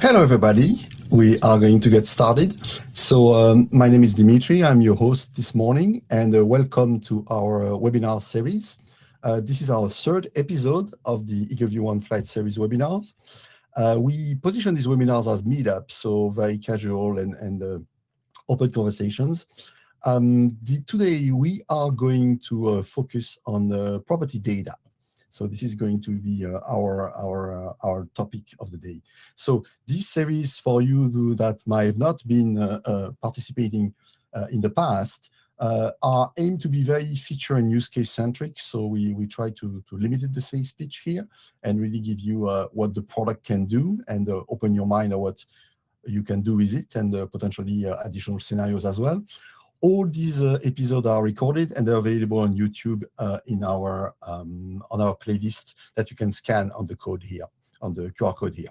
Hello, everybody. We are going to get started. So my name is Dimitri. I'm your host this morning, and welcome to our webinar series. This is our third episode of the Eagleview One Flight Series webinars. We position these webinars as meetups, so very casual and open conversations. Today, we are going to focus on property data. So this is going to be our topic of the day. So this series, for you that might have not been participating in the past, are aimed to be very feature and use case centric. So we try to limit the sales pitch here and really give you what the product can do and open your mind on what you can do with it and potentially additional scenarios as well. All these episodes are recorded and they're available on YouTube on our playlist that you can scan on the code here, on the QR code here.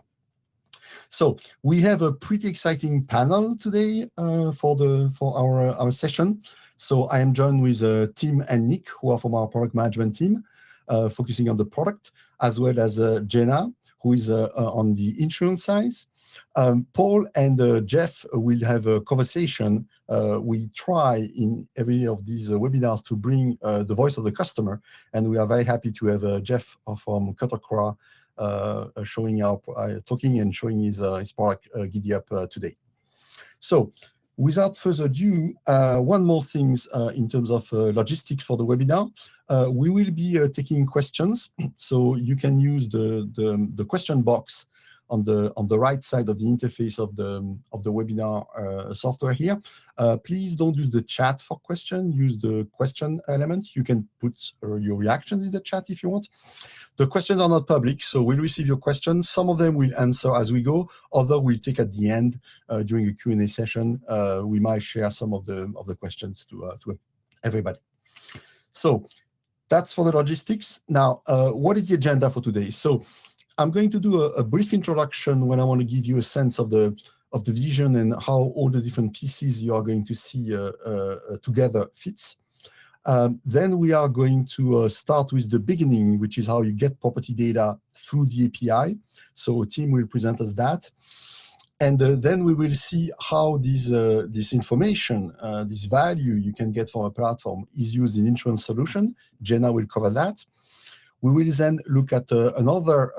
So we have a pretty exciting panel today for our session. So I am joined with Tim and Nick, who are from our product management team, focusing on the product, as well as Jenna, who is on the insurance side. Paul and Jeff will have a conversation. We try in every of these webinars to bring the voice of the customer, and we are very happy to have Jeff from Kotokra talking and showing his product GiddyUp today. So without further ado, one more thing in terms of logistics for the webinar. We will be taking questions, so you can use the question box on the right side of the interface of the webinar software here. Please don't use the chat for question. Use the question element. You can put your reactions in the chat if you want. The questions are not public, so we'll receive your questions. Some of them we'll answer as we go. Other we'll take at the end during a Q&A session. We might share some of the questions to everybody. So that's for the logistics. Now, what is the agenda for today? So I'm going to do a brief introduction when I want to give you a sense of the vision and how all the different pieces you are going to see together fits. Then we are going to start with the beginning, which is how you get property data through the API. So Tim will present us that. And then we will see how this information, this value you can get from a platform is used in insurance solution. Jenna will cover that. We will then look at another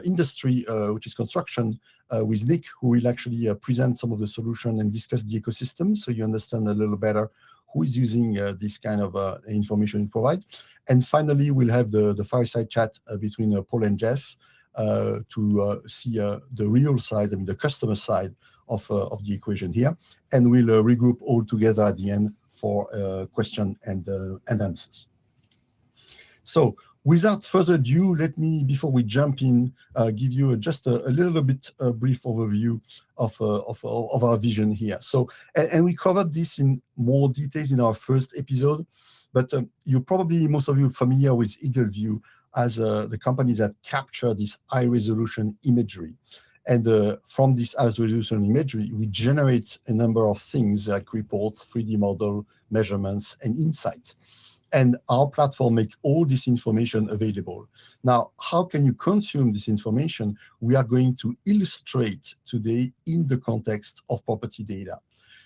industry, which is construction, with Nick, who will actually present some of the solution and discuss the ecosystem, so you understand a little better who is using this kind of information we provide. And finally, we'll have the fireside chat between Paul and Jeff to see the real side, the customer side of the equation here. And we'll regroup all together at the end for question and answers. So without further ado, let me, before we jump in, give you just a little bit brief overview of our vision here. So, and we covered this in more details in our first episode, but most of you are familiar with Eagleview as the companies that capture this high-resolution imagery. And from this high-resolution imagery, we generate a number of things like reports, 3D model, measurements, and insights. And our platform makes all this information available. Now, how can you consume this information? We are going to illustrate today in the context of property data.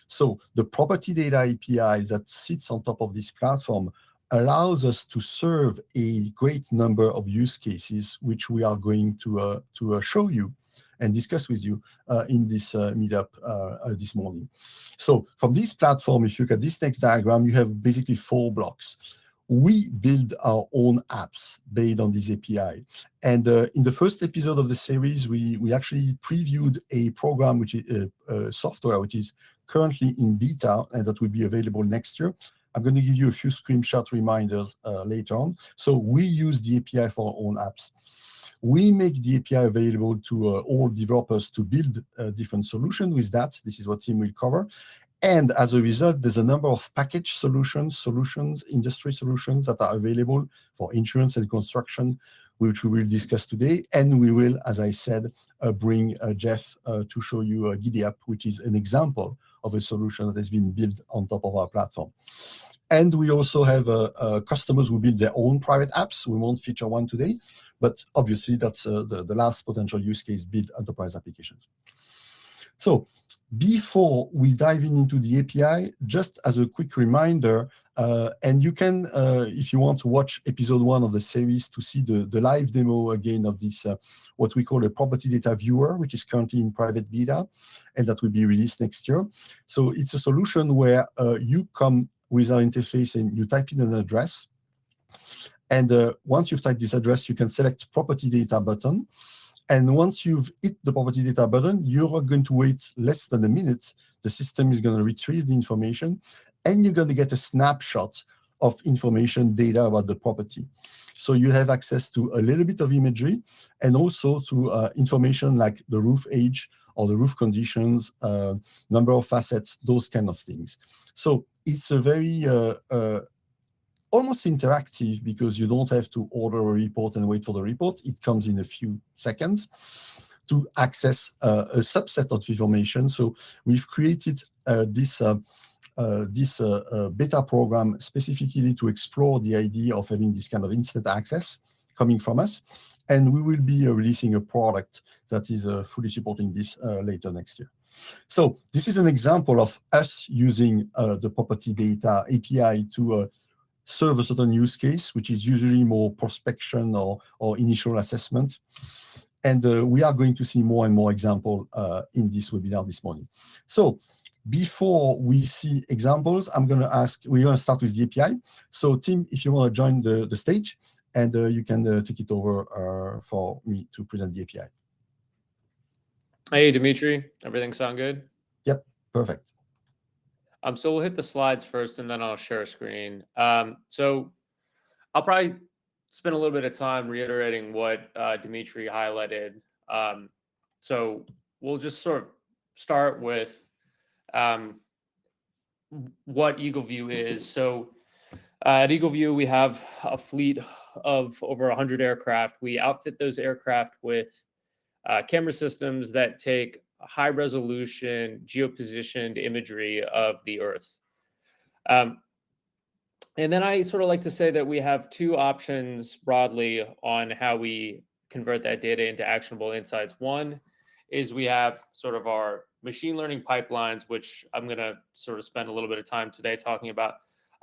So the property data API that sits on top of this platform allows us to serve a great number of use cases, which we are going to show you and discuss with you in this meetup this morning. So from this platform, if you look at this next diagram, you have basically 4 blocks. We build our own apps based on this API. And in the first episode of the series, we actually previewed a program, which is software, which is currently in beta and that will be available next year. I'm going to give you a few screenshot reminders later on. So we use the API for our own apps. We make the API available to all developers to build different solutions with that. This is what Tim will cover. And as a result, there's a number of package solutions, industry solutions that are available for insurance and construction, which we will discuss today. And we will, as I said, bring Jeff to show you GiddyUp, which is an example of a solution that has been built on top of our platform. And we also have customers who build their own private apps. We won't feature one today, but obviously that's the last potential use case, build enterprise applications. So before we dive into the API, just as a quick reminder, and you can, if you want to watch episode 1 of the series to see the live demo again of this, what we call a property data viewer, which is currently in private beta, and that will be released next year. So it's a solution where you come with our interface and you type in an address. And once you've typed this address, you can select property data button. And once you've hit the property data button, you're going to wait less than a minute. The system is going to retrieve the information, and you're going to get a snapshot of information data about the property. So you have access to a little bit of imagery and also to information like the roof age or the roof conditions, number of facets, those kind of things. So it's a very almost interactive, because you don't have to order a report and wait for the report. It comes in a few seconds to access a subset of information. So we've created this beta program specifically to explore the idea of having this kind of instant access coming from us. And we will be releasing a product that is fully supporting this later next year. So this is an example of us using the property data API to serve a certain use case, which is usually more prospection or initial assessment. And we are going to see more and more examples in this webinar this morning. So before we see examples, we're going to start with the API. So Tim, if you want to join the stage, and you can take it over for me to present the API. Hey, Dimitri, everything sound good? Yep, perfect. So we'll hit the slides first, and then I'll share a screen. So I'll probably spend a little bit of time reiterating what Dimitri highlighted. So we'll just sort of start with what Eagleview is. So at Eagleview, we have a fleet of over 100 aircraft. We outfit those aircraft with camera systems that take high-resolution geopositioned imagery of the Earth. And then I sort of like to say that we have two options broadly on how we convert that data into actionable insights. One is we have sort of our machine learning pipelines, which I'm going to sort of spend a little bit of time today talking about.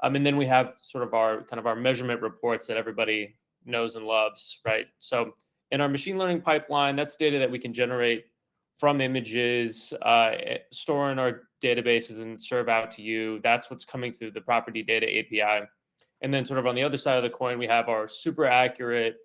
And then we have sort of our measurement reports that everybody knows and loves, right? So in our machine learning pipeline, that's data that we can generate from images, store in our databases and serve out to you. That's what's coming through the property data API. And then sort of on the other side of the coin, we have our super accurate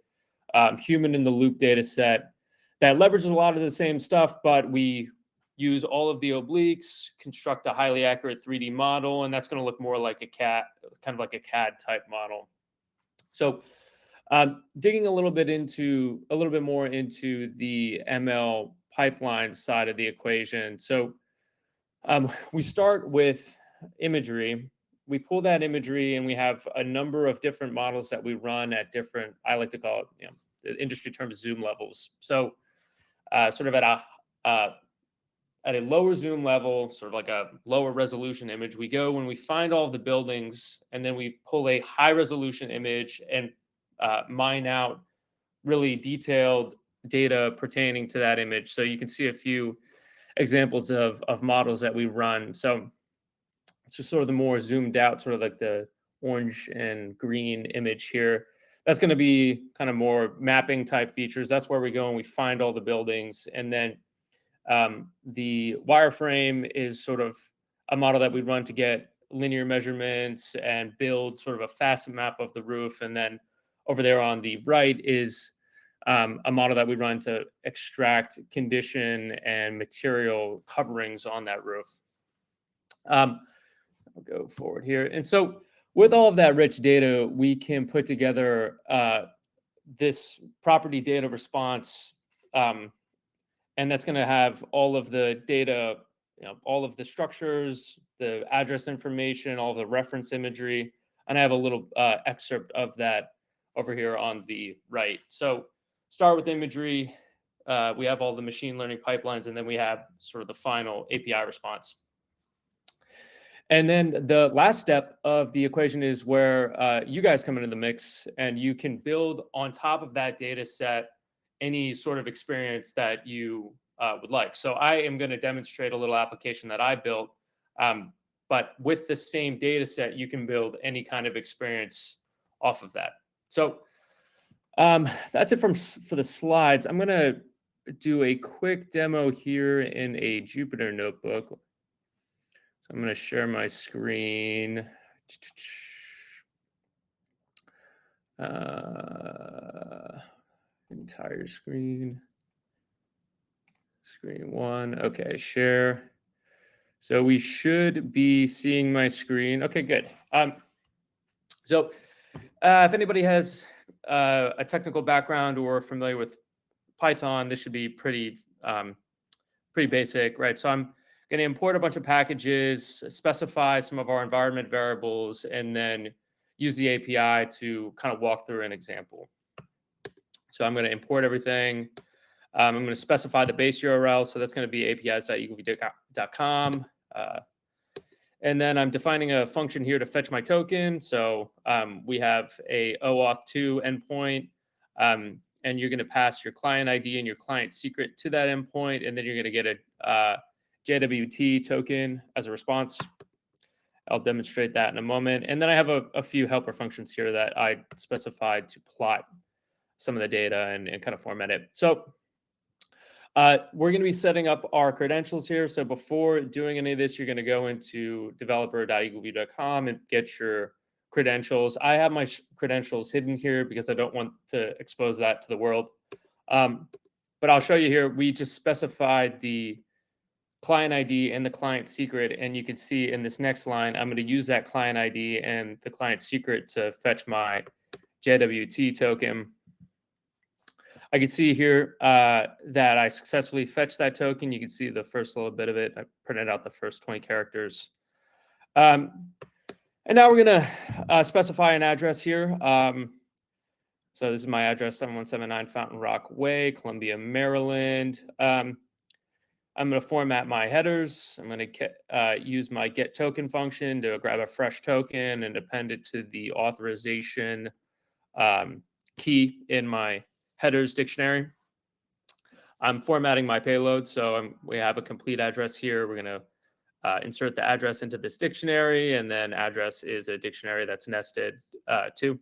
human in the loop data set that leverages a lot of the same stuff, but we use all of the obliques, construct a highly accurate 3D model, and that's going to look more like a CAD, kind of like a CAD type model. So digging a little bit more into the ML pipeline side of the equation. So we start with imagery. We pull that imagery, and we have a number of different models that we run at different, I like to call it, the industry term zoom levels. So sort of at a lower zoom level, sort of like a lower resolution image, we go when we find all of the buildings, and then we pull a high resolution image and mine out really detailed data pertaining to that image. So you can see a few examples of models that we run. So it's just sort of the more zoomed out, sort of like the orange and green image here. That's going to be kind of more mapping type features. That's where we go and we find all the buildings. And then the wireframe is sort of a model that we run to get linear measurements and build sort of a facet map of the roof. And then over there on the right is a model that we run to extract condition and material coverings on that roof. I'll go forward here. And so with all of that rich data, we can put together this property data response, and that's going to have all of the data, all of the structures, the address information, all the reference imagery. And I have a little excerpt of that over here on the right. So start with imagery. We have all the machine learning pipelines, and then we have sort of the final API response. And then the last step of the equation is where you guys come into the mix, and you can build on top of that data set any sort of experience that you would like. So I am going to demonstrate a little application that I built, but with the same data set, you can build any kind of experience off of that. So that's it for the slides. I'm going to do a quick demo here in a Jupyter notebook. So I'm going to share my screen. Entire screen. Screen one. Okay, share. So we should be seeing my screen. Okay, good. So if anybody has a technical background or familiar with Python, this should be pretty basic, right? So I'm going to import a bunch of packages, specify some of our environment variables, and then use the API to kind of walk through an example. So I'm going to import everything. I'm going to specify the base URL. So that's going to be apis.eagleview.com. And then I'm defining a function here to fetch my token. So we have a OAuth2 endpoint. And you're going to pass your client ID and your client secret to that endpoint. And then you're going to get a JWT token as a response. I'll demonstrate that in a moment. And then I have a few helper functions here that I specified to plot some of the data and kind of format it. So we're going to be setting up our credentials here. So before doing any of this, you're going to go into developer.eagleview.com and get your credentials. I have my credentials hidden here because I don't want to expose that to the world. But I'll show you here. We just specified the client ID and the client secret. And you can see in this next line, I'm going to use that client ID and the client secret to fetch my JWT token. I can see here that I successfully fetched that token. You can see the first little bit of it. I printed out the first 20 characters. And now we're going to specify an address here. So this is my address, 7179 Fountain Rock Way, Columbia, Maryland. I'm going to format my headers. I'm going to use my get token function to grab a fresh token and append it to the authorization key in my headers dictionary. I'm formatting my payload. So we have a complete address here. We're going to insert the address into this dictionary, and then address is a dictionary that's nested too.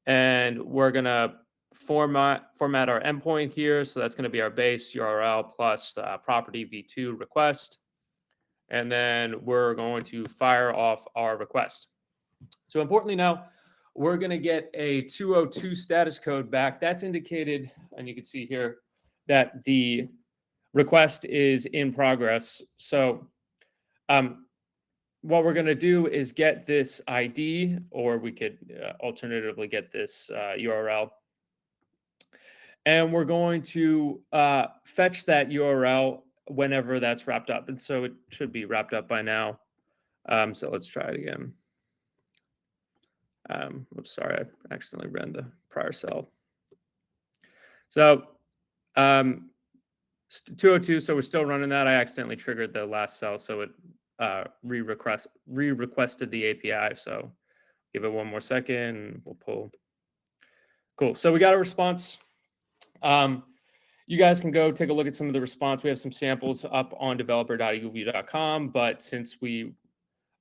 And we're going to format our endpoint here. So that's going to be our base URL plus property v2 request. And then we're going to fire off our request. So importantly now, we're going to get a 202 status code back. That's indicated, and you can see here that the request is in progress. So what we're going to do is get this ID, or we could alternatively get this URL. And we're going to fetch that URL whenever that's wrapped up. And so it should be wrapped up by now. So let's try it again. Oops, sorry, I accidentally ran the prior cell. So 202, so we're still running that. I accidentally triggered the last cell, so it re-requested the API. So give it one more second, and we'll pull. Cool. So we got a response. You guys can go take a look at some of the response. We have some samples up on developer.eagleview.com, but since we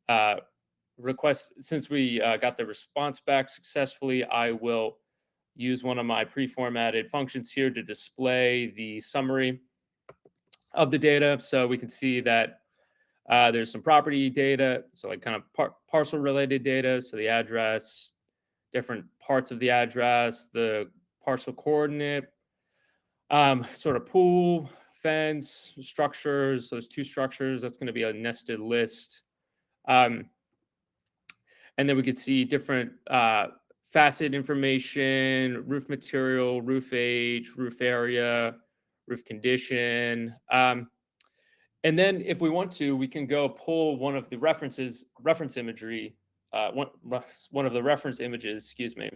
got the response back successfully, I will use one of my pre-formatted functions here to display the summary of the data. So we can see that there's some property data, so like kind of parcel related data. So the address, different parts of the address, the parcel coordinate, sort of pool, fence, structures, those two structures. That's going to be a nested list. And then we could see different facet information, roof material, roof age, roof area, roof condition. And then if we want to, we can go pull one of the reference imagery, one of the reference images, excuse me.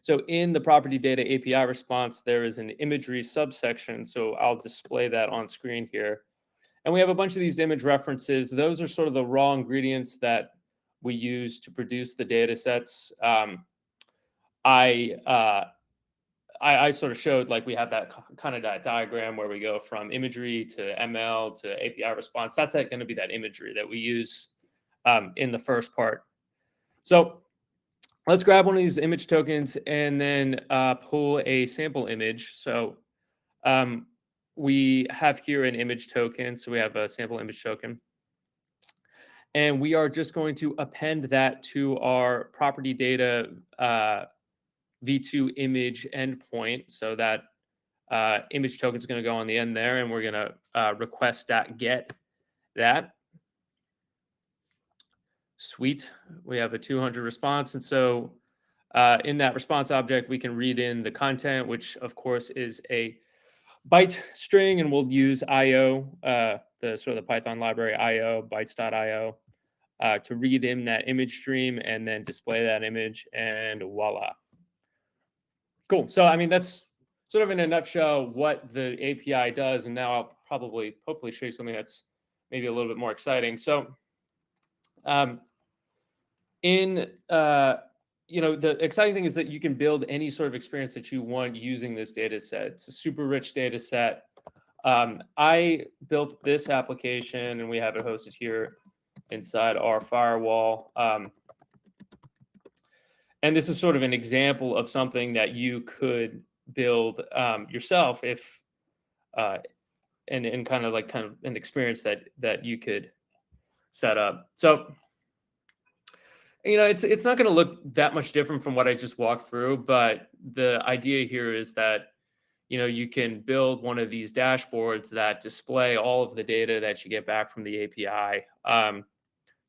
So in the property data API response, there is an imagery subsection. So I'll display that on screen here. And we have a bunch of these image references. Those are sort of the raw ingredients that we use to produce the data sets. I sort of showed, like, we have that kind of that diagram where we go from imagery to ML to API response. That's going to be that imagery that we use in the first part. So let's grab one of these image tokens and then pull a sample image. So we have here an image token. So we have a sample image token. And we are just going to append that to our property data v2 image endpoint. So that image token is going to go on the end there, and we're going to request.get that. Sweet. We have a 200 response. And so in that response object, we can read in the content, which of course is a byte string, and we'll use IO, the sort of the Python library IO, bytes.io, to read in that image stream and then display that image, and voila. Cool. So, I mean, that's sort of in a nutshell what the API does. And now I'll hopefully show you something that's maybe a little bit more exciting. So the exciting thing is that you can build any sort of experience that you want using this data set. It's a super rich data set. I built this application, and we have it hosted here inside our firewall. And this is sort of an example of something that you could build yourself if, and kind of an experience that you could set up. So, it's not going to look that much different from what I just walked through, but the idea here is that, you can build one of these dashboards that display all of the data that you get back from the API.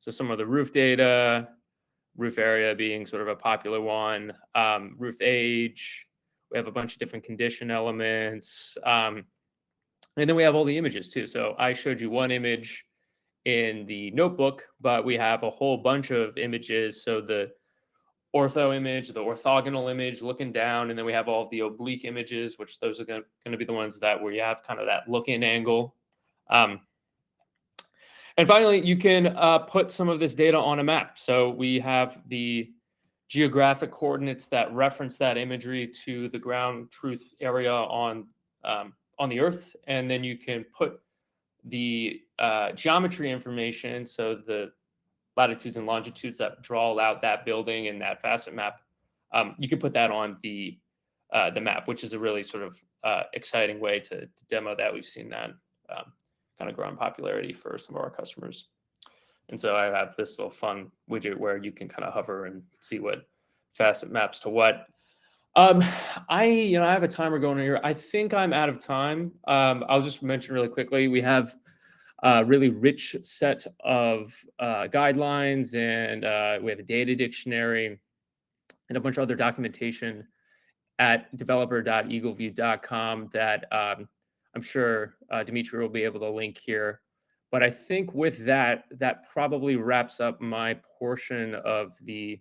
So some of the roof data, roof area being sort of a popular one, roof age, we have a bunch of different condition elements. And then we have all the images too. So I showed you one image in the notebook, but we have a whole bunch of images. So the ortho image, the orthogonal image looking down, and then we have all of the oblique images, which those are going to be the ones that where you have kind of that look-in angle. And finally, you can put some of this data on a map. So we have the geographic coordinates that reference that imagery to the ground truth area on the Earth, and then you can put the geometry information, so the latitudes and longitudes that draw out that building and that facet map. You can put that on the map, which is a really sort of exciting way to demo that. We've seen that kind of grow in popularity for some of our customers. And so I have this little fun widget where you can kind of hover and see what facet maps to what. I have a timer going here. I think I'm out of time. I'll just mention really quickly, we have a really rich set of guidelines, and we have a data dictionary and a bunch of other documentation at developer.eagleview.com that I'm sure Dimitri will be able to link here. But I think with that probably wraps up my portion of the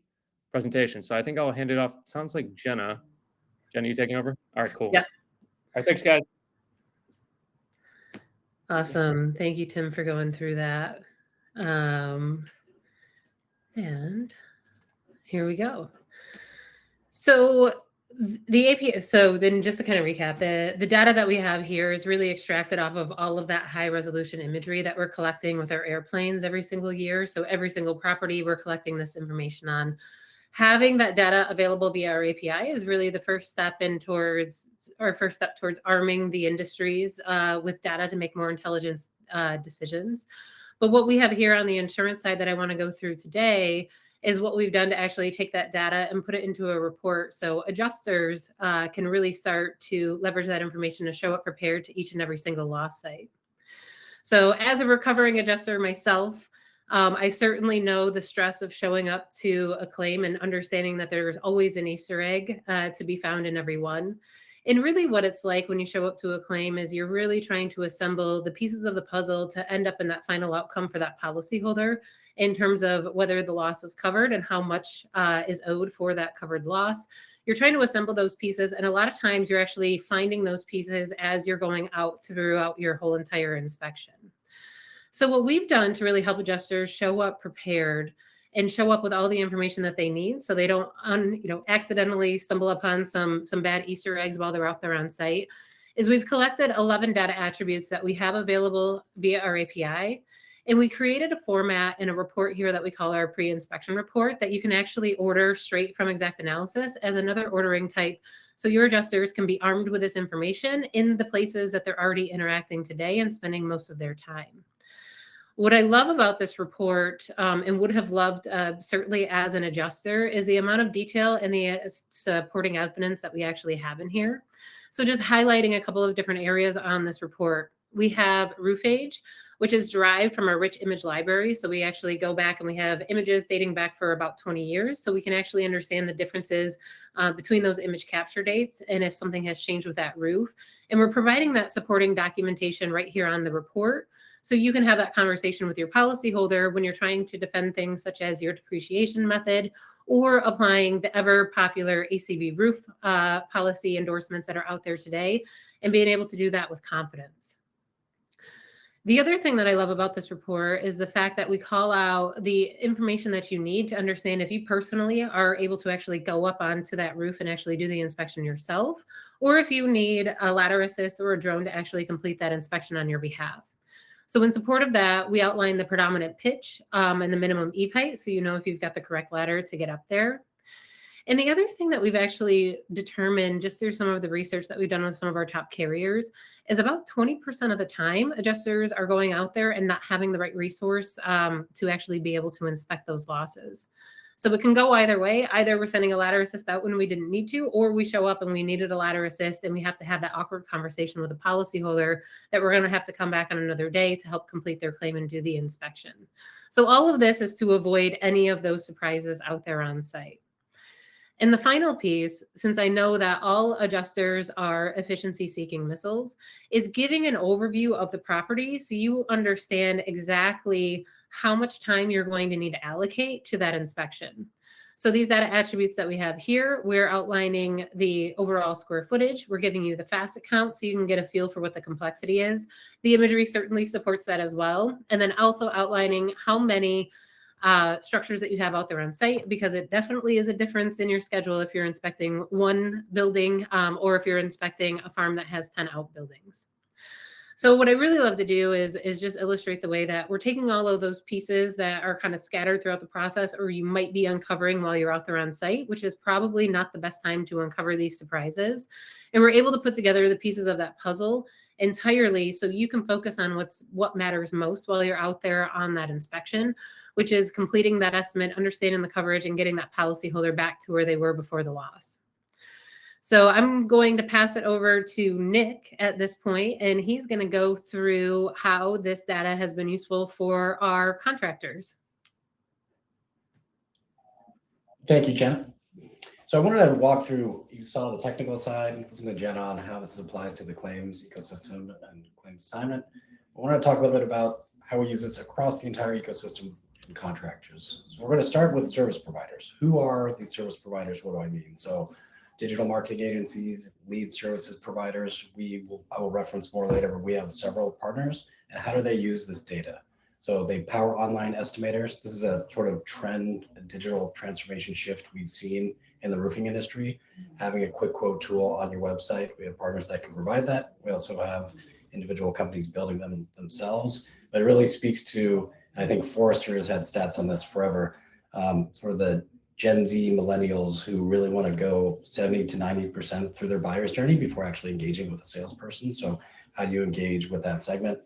presentation. So I think I'll hand it off. It sounds like Jenna. Jenna, you taking over? All right, cool. Yeah. All right, thanks, guys. Awesome. Thank you, Tim, for going through that. And here we go. So the API, so then just to kind of recap, the data that we have here is really extracted off of all of that high resolution imagery that we're collecting with our airplanes every single year. So every single property we're collecting this information on. Having that data available via our API is really the first step towards arming the industries with data to make more intelligent decisions. But what we have here on the insurance side that I want to go through today is what we've done to actually take that data and put it into a report. So adjusters can really start to leverage that information to show up prepared to each and every single loss site. So as a recovering adjuster myself, I certainly know the stress of showing up to a claim and understanding that there's always an Easter egg to be found in every one. And really what it's like when you show up to a claim is you're really trying to assemble the pieces of the puzzle to end up in that final outcome for that policyholder in terms of whether the loss is covered and how much is owed for that covered loss. You're trying to assemble those pieces, and a lot of times you're actually finding those pieces as you're going out throughout your whole entire inspection. So what we've done to really help adjusters show up prepared and show up with all the information that they need, so they don't accidentally stumble upon some bad Easter eggs while they're out there on site, is we've collected 11 data attributes that we have available via our API. And we created a format in a report here that we call our pre-inspection report that you can actually order straight from Exact Analysis as another ordering type. So your adjusters can be armed with this information in the places that they're already interacting today and spending most of their time. What I love about this report, and would have loved certainly as an adjuster, is the amount of detail and the supporting evidence that we actually have in here. So just highlighting a couple of different areas on this report. We have roof age, which is derived from our rich image library. So we actually go back and we have images dating back for about 20 years. So we can actually understand the differences between those image capture dates and if something has changed with that roof. And we're providing that supporting documentation right here on the report. So you can have that conversation with your policyholder when you're trying to defend things such as your depreciation method or applying the ever popular ACV roof policy endorsements that are out there today, and being able to do that with confidence. The other thing that I love about this report is the fact that we call out the information that you need to understand if you personally are able to actually go up onto that roof and actually do the inspection yourself, or if you need a ladder assist or a drone to actually complete that inspection on your behalf. So in support of that, we outline the predominant pitch and the minimum eve height, so you know if you've got the correct ladder to get up there. And the other thing that we've actually determined just through some of the research that we've done with some of our top carriers is about 20% of the time, adjusters are going out there and not having the right resource to actually be able to inspect those losses. So it can go either way. Either we're sending a ladder assist out when we didn't need to, or we show up and we needed a ladder assist and we have to have that awkward conversation with the policyholder that we're going to have to come back on another day to help complete their claim and do the inspection. So all of this is to avoid any of those surprises out there on site. And the final piece, since I know that all adjusters are efficiency-seeking missiles, is giving an overview of the property so you understand exactly how much time you're going to need to allocate to that inspection. So these data attributes that we have here, we're outlining the overall square footage. We're giving you the facet count so you can get a feel for what the complexity is. The imagery certainly supports that as well. And then also outlining how many structures that you have out there on site, because it definitely is a difference in your schedule if you're inspecting one building or if you're inspecting a farm that has 10 outbuildings. So what I really love to do is just illustrate the way that we're taking all of those pieces that are kind of scattered throughout the process, or you might be uncovering while you're out there on site, which is probably not the best time to uncover these surprises. And we're able to put together the pieces of that puzzle entirely so you can focus on what matters most while you're out there on that inspection, which is completing that estimate, understanding the coverage, and getting that policyholder back to where they were before the loss. So I'm going to pass it over to Nick at this point, and he's going to go through how this data has been useful for our contractors. Thank you, Jen. So I wanted to walk through, you saw the technical side, listen to Jen on how this applies to the claims ecosystem and claims assignment. I want to talk a little bit about how we use this across the entire ecosystem and contractors. So we're going to start with service providers. Who are these service providers? What do I mean? So digital marketing agencies, lead services providers, I will reference more later, but we have several partners. And how do they use this data? So they power online estimators. This is a sort of trend, a digital transformation shift we've seen in the roofing industry. Having a quick quote tool on your website, we have partners that can provide that. We also have individual companies building them themselves. But it really speaks to, and I think Forrester has had stats on this forever, sort of the Gen Z millennials who really want to go 70 to 90% through their buyer's journey before actually engaging with a salesperson. So how do you engage with that segment?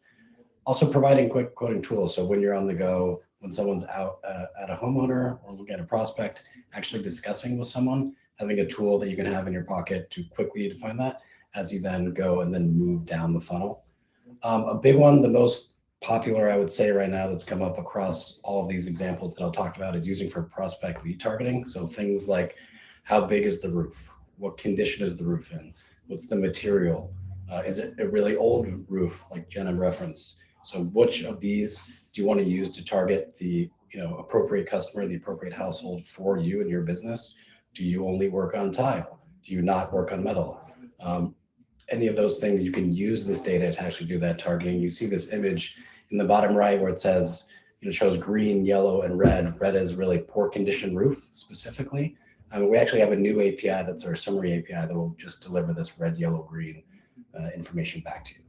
Also providing quick quoting tools. So when you're on the go, when someone's out at a homeowner or looking at a prospect, actually discussing with someone, having a tool that you can have in your pocket to quickly define that as you then go and then move down the funnel. A big one, the most popular, I would say right now, that's come up across all of these examples that I'll talk about is using for prospect lead targeting. So things like how big is the roof? What condition is the roof in? What's the material? Is it a really old roof like Jen referenced? So which of these do you want to use to target the appropriate customer, the appropriate household for you and your business? Do you only work on tile? Do you not work on metal? Any of those things, you can use this data to actually do that targeting. You see this image in the bottom right where it says, it shows green, yellow, and red. Red is really poor condition roof specifically. We actually have a new API that's our summary API that will just deliver this red, yellow, green information back to you.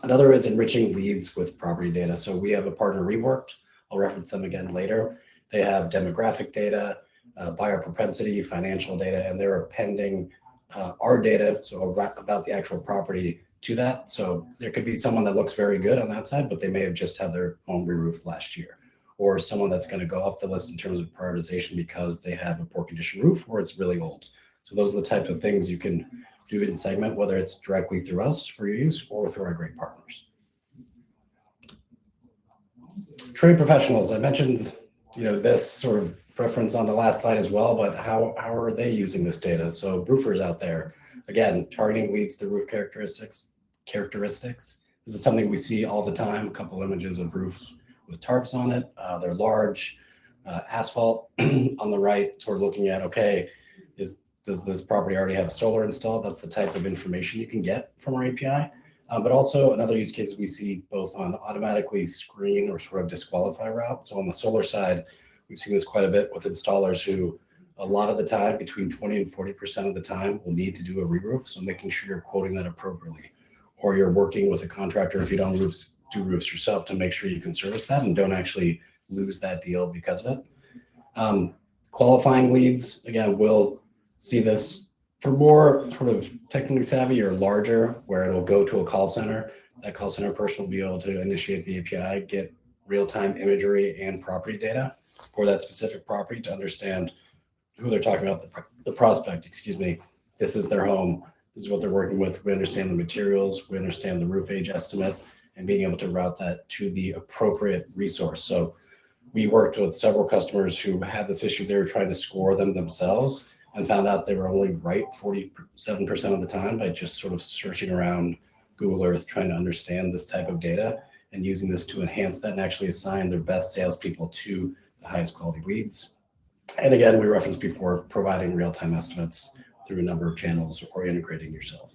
Another is enriching leads with property data. So we have a partner, Reworked. I'll reference them again later. They have demographic data, buyer propensity, financial data, and they're appending our data, so about the actual property to that. So there could be someone that looks very good on that side, but they may have just had their home re-roofed last year, or someone that's going to go up the list in terms of prioritization because they have a poor condition roof or it's really old. So those are the types of things you can do in Segment, whether it's directly through us for your use or through our great partners. Trade professionals, I mentioned, this sort of reference on the last slide as well, but how are they using this data? So roofers out there, again, targeting leads to roof characteristics. This is something we see all the time. A couple images of roofs with tarps on it. They're large, asphalt on the right, sort of looking at, okay, does this property already have solar installed? That's the type of information you can get from our API. But also another use case we see both on automatically screen or sort of disqualify route. So on the solar side, we've seen this quite a bit with installers who a lot of the time, between 20 and 40% of the time, will need to do a re-roof. So making sure you're quoting that appropriately, or you're working with a contractor if you don't do roofs yourself to make sure you can service that and don't actually lose that deal because of it. Qualifying leads, again, we'll see this for more sort of technically savvy or larger, where it'll go to a call center. That call center person will be able to initiate the API, get real-time imagery and property data for that specific property to understand who they're talking about, the prospect, excuse me. This is their home. This is what they're working with. We understand the materials. We understand the roof age estimate, and being able to route that to the appropriate resource. So we worked with several customers who had this issue. They were trying to score them themselves and found out they were only right 47% of the time by just sort of searching around Google Earth, trying to understand this type of data and using this to enhance that and actually assign their best salespeople to the highest quality leads. And again, we referenced before, providing real-time estimates through a number of channels or integrating yourself.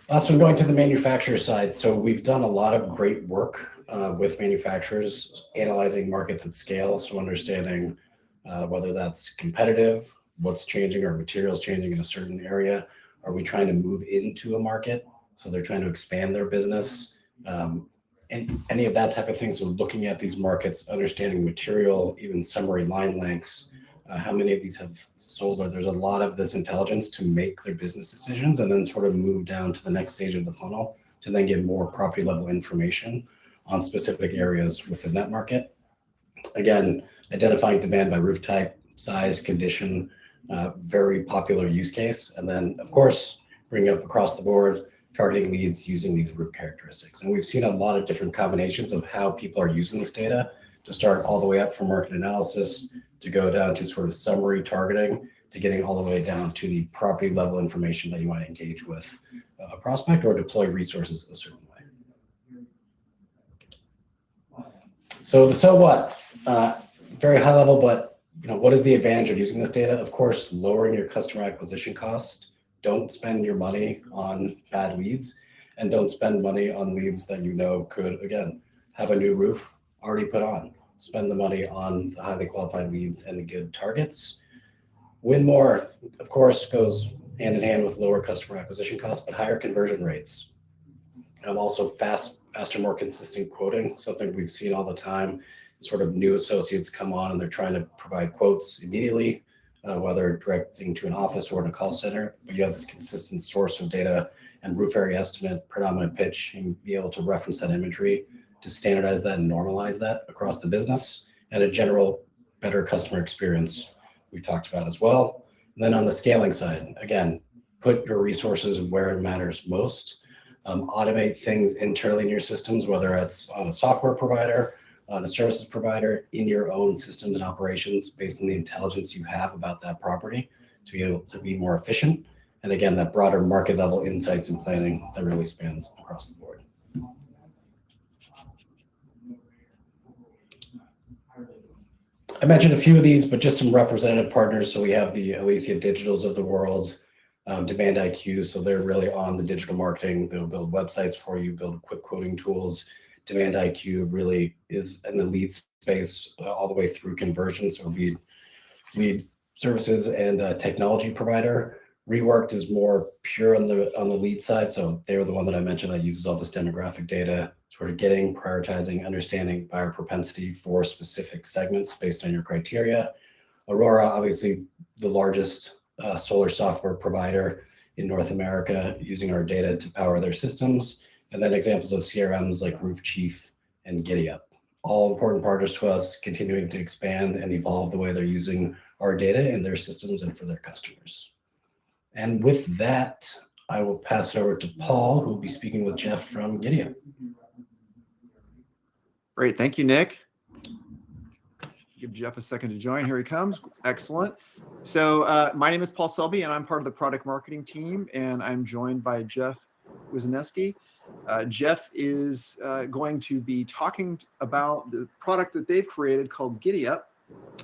Last one, going to the manufacturer side. So we've done a lot of great work with manufacturers, analyzing markets at scale. So understanding whether that's competitive, what's changing, or materials changing in a certain area. Are we trying to move into a market? So they're trying to expand their business. And any of that type of thing. So looking at these markets, understanding material, even summary line lengths, how many of these have sold, or there's a lot of this intelligence to make their business decisions and then sort of move down to the next stage of the funnel to then get more property level information on specific areas within that market. Again, identifying demand by roof type, size, condition, very popular use case. And then of course, bring up across the board, targeting leads using these roof characteristics. And we've seen a lot of different combinations of how people are using this data, to start all the way up from market analysis to go down to sort of summary targeting, to getting all the way down to the property level information that you want to engage with a prospect or deploy resources a certain way. So what? Very high level, but what is the advantage of using this data? Of course, lowering your customer acquisition cost. Don't spend your money on bad leads, and don't spend money on leads that could, again, have a new roof already put on. Spend the money on the highly qualified leads and the good targets. Win more, of course, goes hand in hand with lower customer acquisition costs, but higher conversion rates. Also faster, more consistent quoting, something we've seen all the time. Sort of new associates come on and they're trying to provide quotes immediately, whether directing to an office or in a call center, but you have this consistent source of data and roof area estimate, predominant pitch, and be able to reference that imagery to standardize that and normalize that across the business, and a general better customer experience we talked about as well. And then on the scaling side, again, put your resources where it matters most. Automate things internally in your systems, whether it's on a software provider, on a services provider, in your own systems and operations based on the intelligence you have about that property to be able to be more efficient. And again, that broader market level insights and planning that really spans across the board. I mentioned a few of these, but just some representative partners. So we have the Alethea Digitals of the world. Demand IQ, so they're really on the digital marketing. They'll build websites for you, build quick quoting tools. Demand IQ really is in the lead space all the way through conversion, so lead services and technology provider. Reworked is more pure on the lead side, so they were the one that I mentioned that uses all this demographic data, sort of getting, prioritizing, understanding buyer propensity for specific segments based on your criteria. Aurora, obviously the largest solar software provider in North America, using our data to power their systems. And then examples of CRMs like Roof Chief and GiddyUp. All important partners to us, continuing to expand and evolve the way they're using our data in their systems and for their customers. And with that, I will pass it over to Paul, who will be speaking with Jeff from GiddyUp. Great, thank you, Nick. Give Jeff a second to join. Here he comes. Excellent. So my name is Paul Selby, and I'm part of the product marketing team, and I'm joined by Jeff Wisniewski. Jeff is going to be talking about the product that they've created called GiddyUp.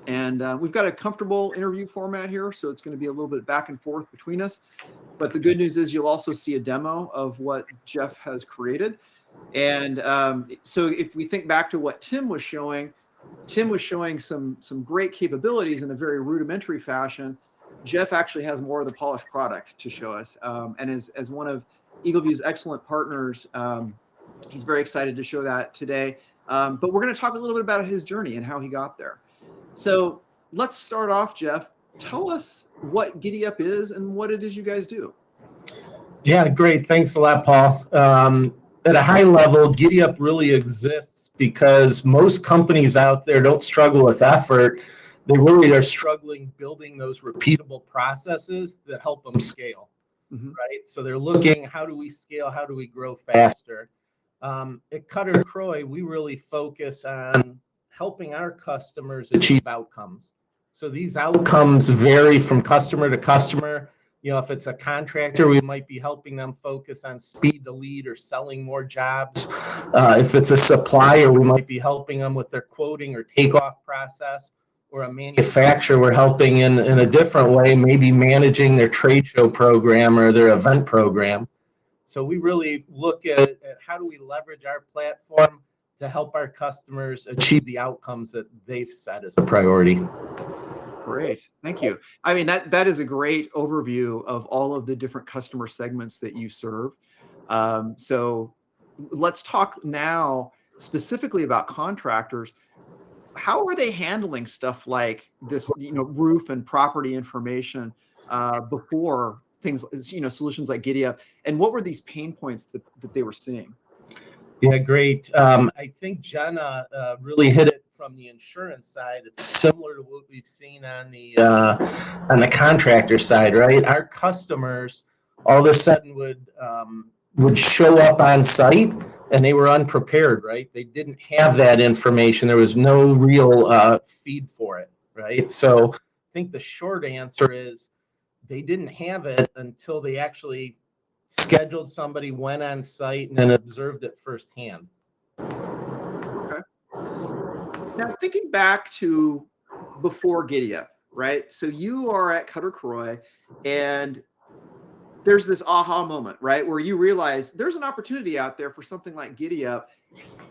And we've got a comfortable interview format here, so it's going to be a little bit back and forth between us. But the good news is you'll also see a demo of what Jeff has created. And so if we think back to what Tim was showing some great capabilities in a very rudimentary fashion. Jeff actually has more of the polished product to show us. And as one of Eagleview's excellent partners, he's very excited to show that today. But we're going to talk a little bit about his journey and how he got there. So let's start off, Jeff. Tell us what GiddyUp is and what it is you guys do. Yeah, great. Thanks a lot, Paul. At a high level, GiddyUp really exists because most companies out there don't struggle with effort. They really are struggling building those repeatable processes that help them scale, right? So they're looking, how do we scale? How do we grow faster? At Cutter Croy, we really focus on helping our customers achieve outcomes. So these outcomes vary from customer to customer. You know, if it's a contractor, we might be helping them focus on speed to lead or selling more jobs. If it's a supplier, we might be helping them with their quoting or takeoff process. Or a manufacturer, we're helping in a different way, maybe managing their trade show program or their event program. So we really look at how do we leverage our platform to help our customers achieve the outcomes that they've set as a priority. Great, thank you. I mean, that is a great overview of all of the different customer segments that you serve. So let's talk now specifically about contractors. How are they handling stuff like this, roof and property information before things, solutions like GiddyUp? And what were these pain points that they were seeing? Yeah, great. I think Jenna really hit it from the insurance side. It's similar to what we've seen on the contractor side, right? Our customers all of a sudden would show up on site and they were unprepared, right? They didn't have that information. There was no real feed for it, right? So I think the short answer is they didn't have it until they actually scheduled somebody, went on site, and then observed it firsthand. Okay. Now, thinking back to before GiddyUp, right? So you are at Cutter Croy, and there's this aha moment, right, where you realize there's an opportunity out there for something like GiddyUp,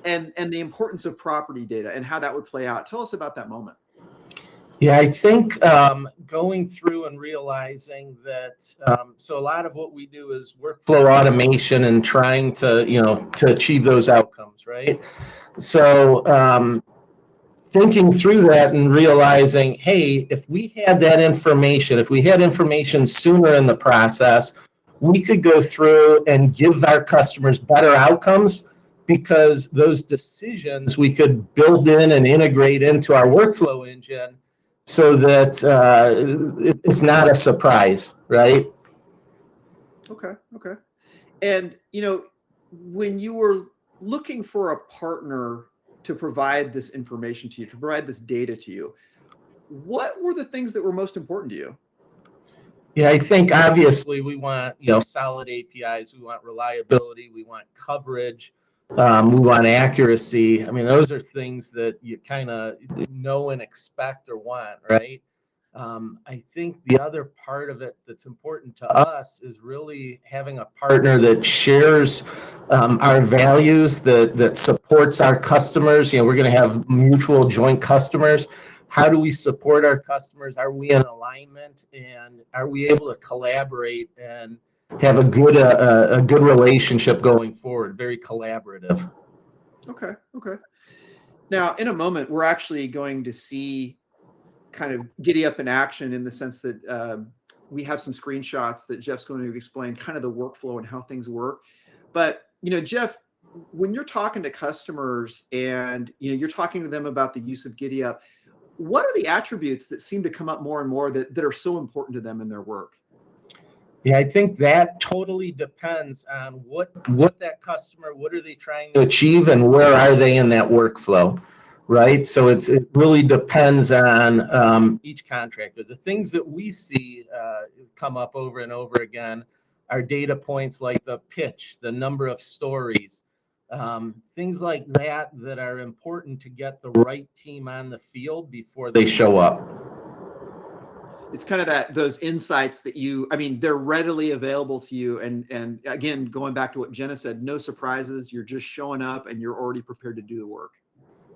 and the importance of property data and how that would play out. Tell us about that moment. Yeah, I think going through and realizing that, so a lot of what we do is workflow automation and trying to, to achieve those outcomes, right? So thinking through that and realizing, hey, if we had that information, if we had information sooner in the process, we could go through and give our customers better outcomes because those decisions we could build in and integrate into our workflow engine so that it's not a surprise, right? Okay. And, when you were looking for a partner to provide this information to you, to provide this data to you, what were the things that were most important to you? Yeah, I think obviously we want, solid APIs, we want reliability, we want coverage, we want accuracy. I mean, those are things that you kind of know and expect or want, right? I think the other part of it that's important to us is really having a partner that shares our values, that supports our customers. We're going to have mutual joint customers. How do we support our customers? Are we in alignment, and are we able to collaborate and have a good relationship going forward? Very collaborative. Okay. Now, in a moment, we're actually going to see kind of Giddy Up in action, in the sense that we have some screenshots that Jeff's going to explain kind of the workflow and how things work. But, Jeff, when you're talking to customers and, you're talking to them about the use of Giddy Up, what are the attributes that seem to come up more and more that are so important to them in their work? Yeah, I think that totally depends on what that customer, what are they trying to achieve, and where are they in that workflow, right? So it really depends on each contractor. The things that we see come up over and over again are data points like the pitch, the number of stories, things like that are important to get the right team on the field before they show up. It's kind of those insights that they're readily available to you. And again, going back to what Jenna said, no surprises. You're just showing up and you're already prepared to do the work.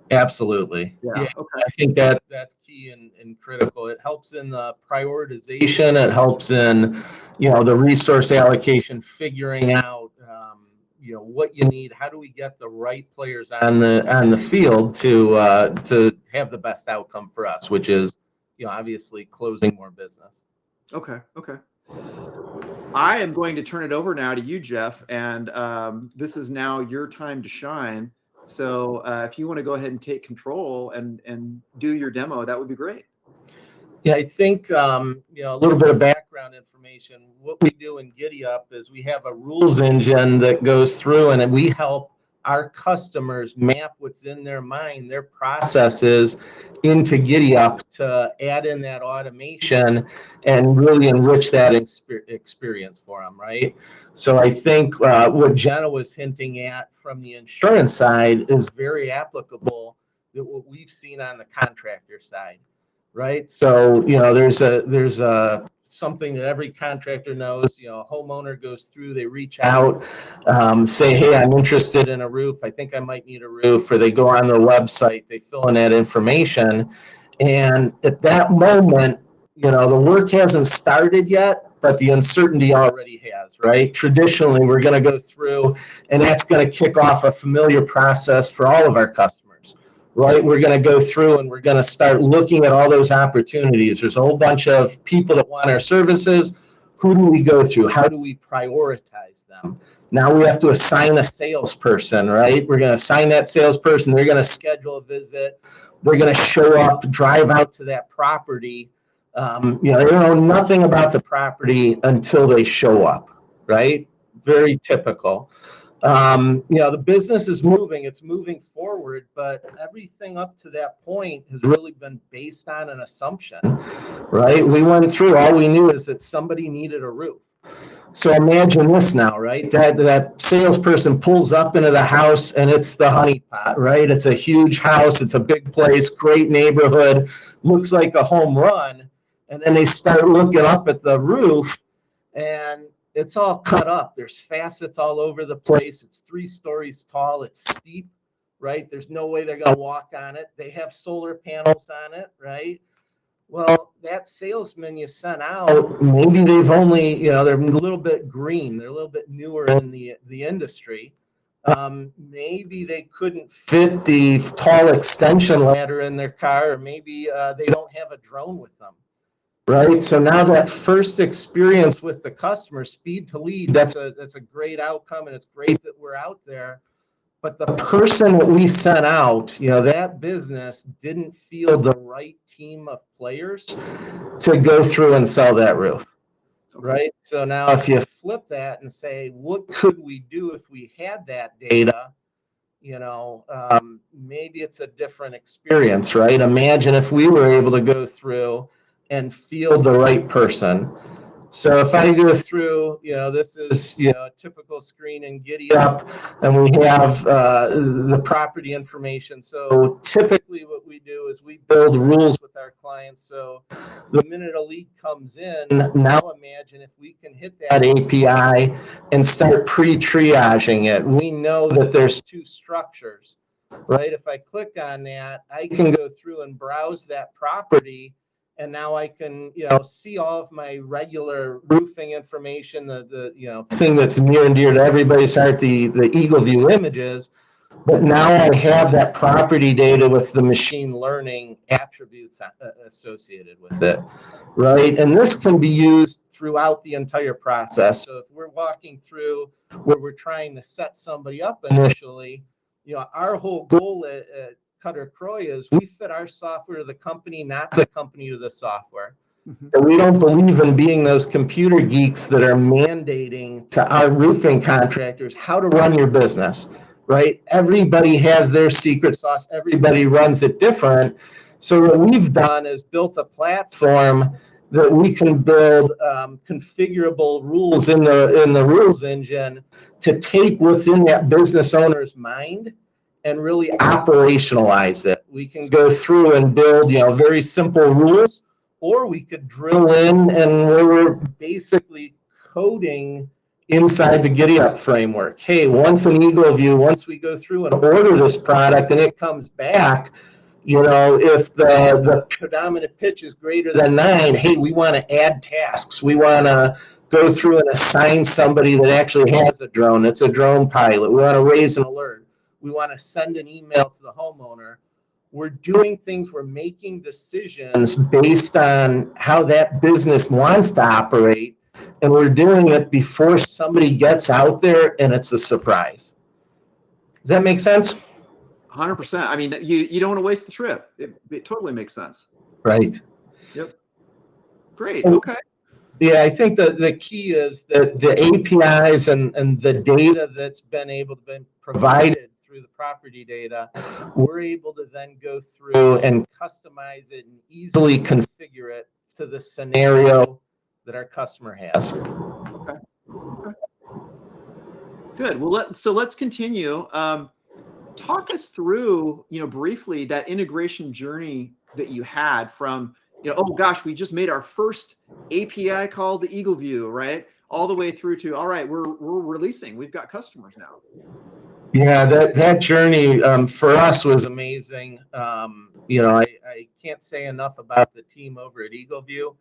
Absolutely. Yeah. Okay. I think that's key and critical. It helps in the prioritization. It helps in, the resource allocation, figuring out, what you need. How do we get the right players on the field to have the best outcome for us, which is, obviously closing more business. Okay. I am going to turn it over now to you, Jeff, and this is now your time to shine. So if you want to go ahead and take control and do your demo, that would be great. Yeah, I think a little bit of background information. What we do in Giddy Up is we have a rules engine that goes through, and we help our customers map what's in their mind, their processes, into Giddy Up to add in that automation and really enrich that experience for them, right? So I think what Jenna was hinting at from the insurance side is very applicable to what we've seen on the contractor side, right? So there's a something that every contractor knows. A homeowner goes through, they reach out, say, hey, I'm interested in a roof. I think I might need a roof. Or they go on their website, they fill in that information. And at that moment, the work hasn't started yet, but the uncertainty already has, right? Traditionally, we're going to go through, and that's going to kick off a familiar process for all of our customers, right? We're going to go through and we're going to start looking at all those opportunities. There's a whole bunch of people that want our services. Who do we go through? How do we prioritize them? Now we have to assign a salesperson, right? We're going to assign that salesperson. They're going to schedule a visit. They're going to show up, drive out to that property. They know nothing about the property until they show up, right? Very typical. The business is moving, it's moving forward, but everything up to that point has really been based on an assumption, right? We went through, all we knew is that somebody needed a roof. So imagine this now, right? That salesperson pulls up into the house and it's the honeypot, right? It's a huge house, it's a big place, great neighborhood, looks like a home run. And then they start looking up at the roof and it's all cut up. There's facets all over the place. It's 3 stories tall. It's steep, right? There's no way they're going to walk on it. They have solar panels on it, right? Well, that salesman you sent out, maybe they've only, they're a little bit green. They're a little bit newer in the industry. Maybe they couldn't fit the tall extension ladder in their car, or maybe they don't have a drone with them. Right. So now that first experience with the customer, speed to lead, that's a great outcome, and it's great that we're out there. But the person that we sent out, that business didn't feel the right team of players to go through and sell that roof. Right. So now if you flip that and say, what could we do if we had that data? Maybe it's a different experience, right? Imagine if we were able to go through and field the right person, So if I go through, this is, a typical screen in GiddyUp, and we have the property information. So typically what we do is we build rules with our clients. So the minute a lead comes in, now imagine if we can hit that API and start pre-triaging it. We know that there's two structures, right? If I click on that, I can go through and browse that property. And now I can, see all of my regular roofing information, the thing that's near and dear to everybody's heart, the Eagleview images. But now I have that property data with the machine learning attributes associated with it, right? And this can be used throughout the entire process. So if we're walking through where we're trying to set somebody up initially, our whole goal at Cutter Croy is we fit our software to the company, not the company to the software. And we don't believe in being those computer geeks that are mandating to our roofing contractors how to run your business, right? Everybody has their secret sauce. Everybody runs it different. So what we've done is built a platform that we can build configurable rules in the rules engine to take what's in that business owner's mind and really operationalize it. We can go through and build, very simple rules, or we could drill in and we're basically coding inside the GiddyUp framework. Hey, once an Eagleview, once we go through and order this product and it comes back, if the predominant pitch is greater than 9, hey, we want to add tasks. We want to go through and assign somebody that actually has a drone. It's a drone pilot. We want to raise an alert. We want to send an email to the homeowner. We're doing things, we're making decisions based on how that business wants to operate, and we're doing it before somebody gets out there and it's a surprise. Does that make sense? 100%. I mean, you don't want to waste the trip. It totally makes sense. Right. Yep. Great. So, okay. Yeah, I think the key is that the APIs and the data that's been able to be provided through the property data, we're able to then go through and customize it and easily configure it to the scenario that our customer has. Okay. Good. Well, let's continue. Talk us through, briefly that integration journey that you had from, oh gosh, we just made our first API call to Eagleview, right? All the way through to, all right, we're releasing. We've got customers now. Yeah, that journey for us was amazing. I can't say enough about the team over at Eagleview.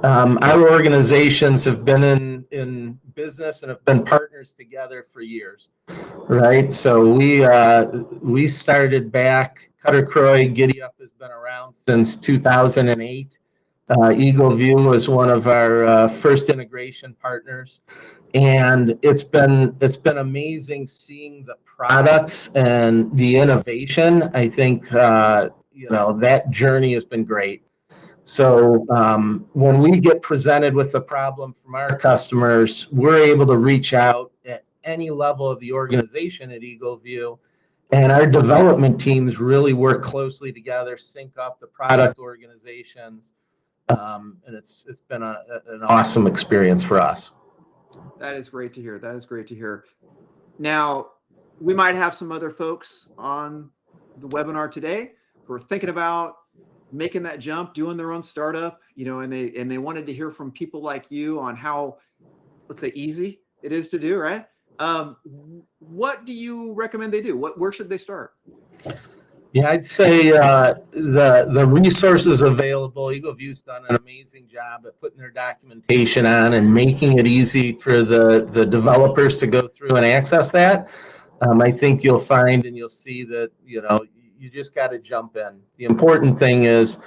Our organizations have been in business and have been partners together for years, right? So we started back. Cutter Croy GiddyUp has been around since 2008. Eagleview was one of our first integration partners, and it's been amazing seeing the products and the innovation. I think that journey has been great. So when we get presented with a problem from our customers, we're able to reach out at any level of the organization at Eagleview, and our development teams really work closely together, sync up the product organizations, and it's been an awesome experience for us. That is great to hear. That is great to hear. Now, we might have some other folks on the webinar today who are thinking about making that jump, doing their own startup, and they wanted to hear from people like you on how, let's say, easy it is to do, right? What do you recommend they do? Where should they start? Yeah, I'd say the resources available. Eagleview's done an amazing job at putting their documentation on and making it easy for the developers to go through and access that. I think you'll find and you'll see that, you just got to jump in. The important thing is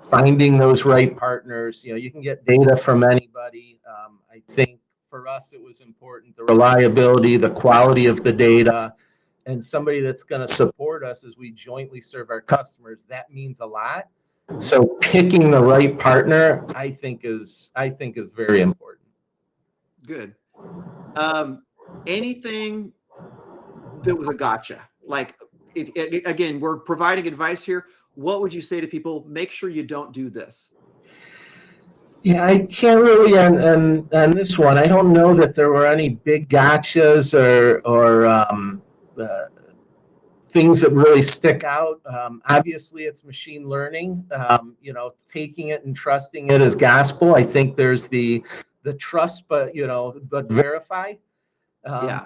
finding those right partners. You can get data from anybody. I think for us, it was important, the reliability, the quality of the data, and somebody that's going to support us as we jointly serve our customers. That means a lot. So picking the right partner, I think is very important. Good. Anything that was a gotcha? Like, again, we're providing advice here. What would you say to people? Make sure you don't do this. Yeah, I can't really on this one. I don't know that there were any big gotchas or things that really stick out. Obviously, it's machine learning. Taking it and trusting it as gospel. I think there's the trust, but verify. Yeah.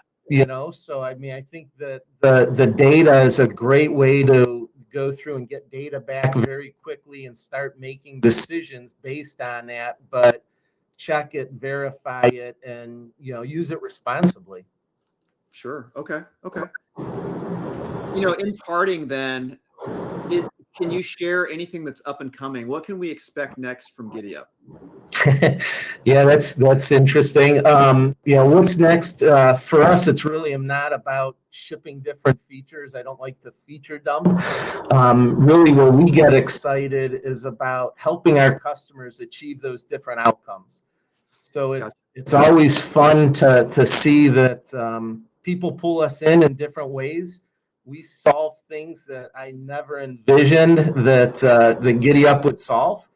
So I mean, I think that the data is a great way to go through and get data back very quickly and start making decisions based on that. But check it, verify it, and use it responsibly. Sure. Okay. Okay. In parting then, can you share anything that's up and coming? What can we expect next from GiddyUp? Yeah, that's interesting. What's next for us? It's really not about shipping different features. I don't like to feature dump. Really, where we get excited is about helping our customers achieve those different outcomes. So it's always fun to see that people pull us in different ways. We solve things that I never envisioned that the GiddyUp would solve.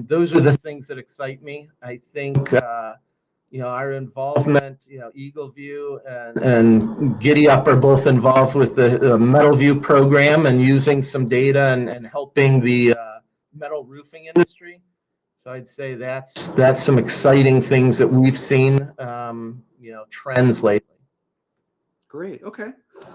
Those are the things that excite me. I think our involvement, Eagleview and GiddyUp are both involved with the MetalView program and using some data and helping the metal roofing industry. So I'd say that's some exciting things that we've seen, trends lately. Great. Okay.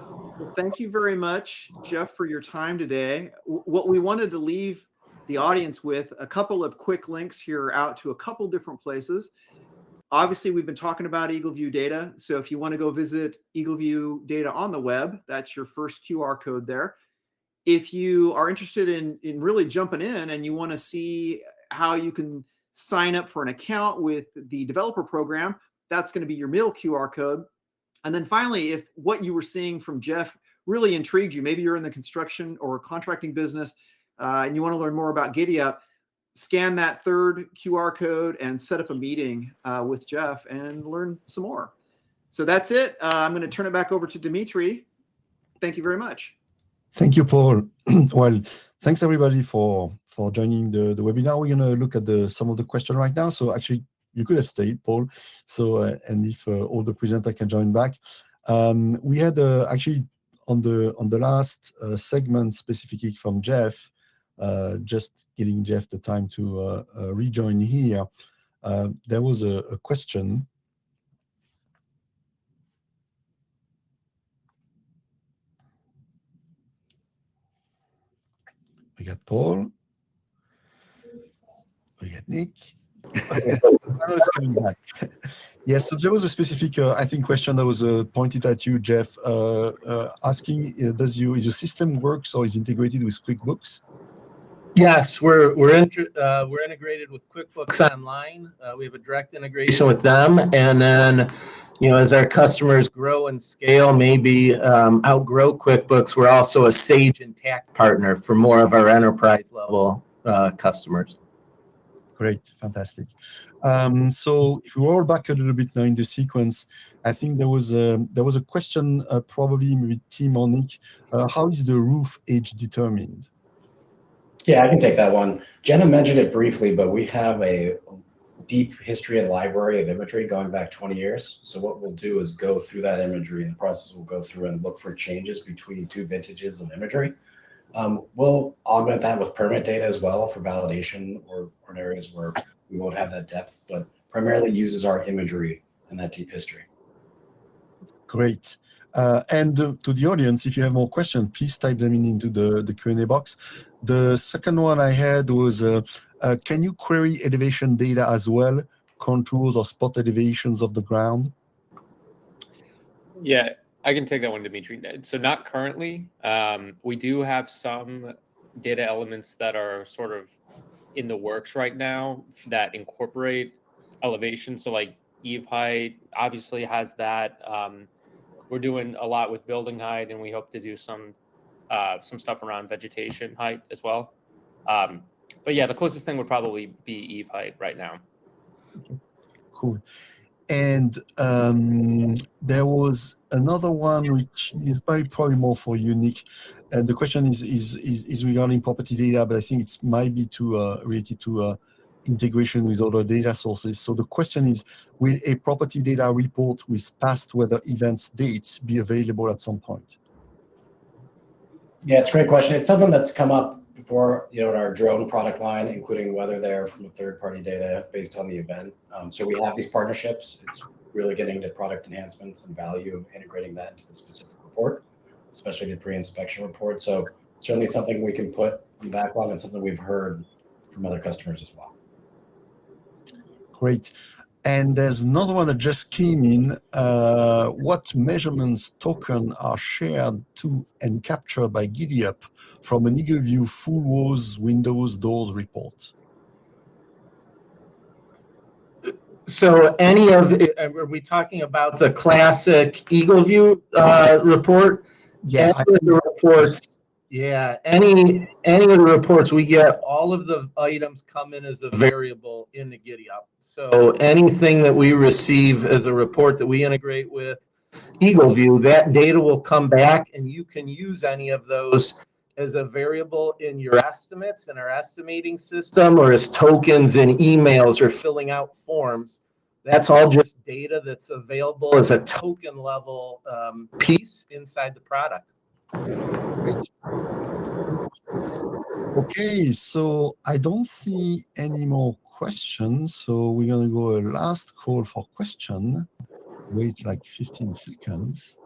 Well, thank you very much, Jeff, for your time today. What we wanted to leave the audience with a couple of quick links here out to a couple different places. Obviously, we've been talking about Eagleview data. So if you want to go visit Eagleview data on the web, that's your first QR code there. If you are interested in really jumping in and you want to see how you can sign up for an account with the developer program, that's going to be your middle QR code. And then finally, if what you were seeing from Jeff really intrigued you, maybe you're in the construction or contracting business and you want to learn more about GiddyUp, scan that third QR code and set up a meeting with Jeff and learn some more. So that's it. I'm going to turn it back over to Dimitri. Thank you very much. Thank you, Paul. Well, thanks everybody for joining the webinar. We're going to look at some of the questions right now. So actually, you could have stayed, Paul. So and if all the presenters can join back, we had actually on the last segment specifically from Jeff, just giving Jeff the time to rejoin here. There was a question. We got Paul. We got Nick. Coming back. Yes, so there was a specific, I think, question that was pointed at you, Jeff, asking, is your system works or is integrated with QuickBooks? Yes, we're integrated with QuickBooks Online. We have a direct integration with them, and then as our customers grow and scale, maybe outgrow QuickBooks, we're also a Sage and Tact partner for more of our enterprise level customers. Great, fantastic. So if we roll back a little bit now in the sequence, I think there was a question, probably maybe Tim or Nick. How is the roof age determined? Yeah, I can take that one. Jenna mentioned it briefly, but we have a deep history and library of imagery going back 20 years. So what we'll do is go through that imagery, and the process will go through and look for changes between two vintages of imagery. We'll augment that with permit data as well for validation or in areas where we won't have that depth, but primarily uses our imagery and that deep history. Great. And to the audience, if you have more questions, please type them into the Q&A box. The second one I had was, can you query elevation data as well, contours or spot elevations of the ground? Yeah, I can take that one, Dimitri. So not currently. We do have some data elements that are sort of in the works right now that incorporate elevation. So like eave height obviously has that. We're doing a lot with building height, and we hope to do some stuff around vegetation height as well. But yeah, the closest thing would probably be eave height right now. Okay. Cool. And there was another one which is probably more for you, Nick. And the question is regarding property data, but I think it might be related to integration with other data sources. So the question is, will a property data report with past weather events dates be available at some point? Yeah, it's a great question. It's something that's come up before, in our drone product line, including weather there from a third-party data based on the event. So we have these partnerships. It's really getting to product enhancements and value of integrating that into the specific report, especially the pre-inspection report. So certainly something we can put in backlog and something we've heard from other customers as well. Great. And there's another one that just came in. What measurements token are shared to and captured by GiddyUp from an Eagleview full walls, windows, doors report? So are we talking about the classic Eagleview report? Yeah, Any of the reports, any of the reports we get, all of the items come in as a variable in the GiddyUp. So anything that we receive as a report that we integrate with Eagleview, that data will come back, and you can use any of those as a variable in your estimates in our estimating system, or as tokens in emails or filling out forms. That's all just data that's available as a token level piece inside the product. Okay, so I don't see any more questions. So we're going to go a last call for question. Wait like 15 seconds.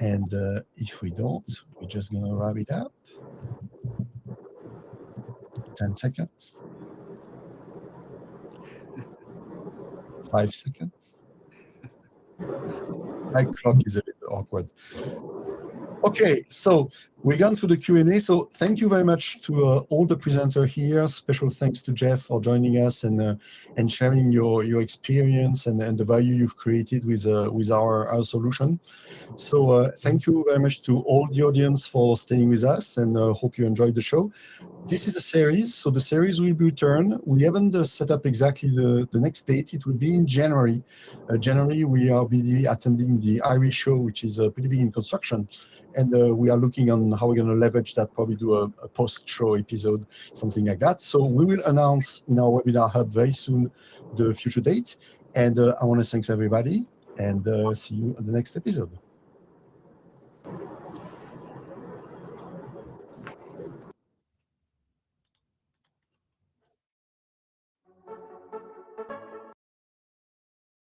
And if we don't, we're just going to wrap it up. 10 seconds. 5 seconds. My clock is a little awkward. Okay, so we're gone through the Q&A. So thank you very much to all the presenters here. Special thanks to Jeff for joining us and sharing your experience and the value you've created with our solution. So thank you very much to all the audience for staying with us, and hope you enjoyed the show. This is a series, so the series will be returned. We haven't set up exactly the next date. It will be in January. January, we are be attending the Irish show, which is pretty big in construction. And we are looking on how we're going to leverage that, probably do a post-show episode, something like that. So we will announce in our webinar hub very soon the future date. And I want to thank everybody, and see you on the next episode.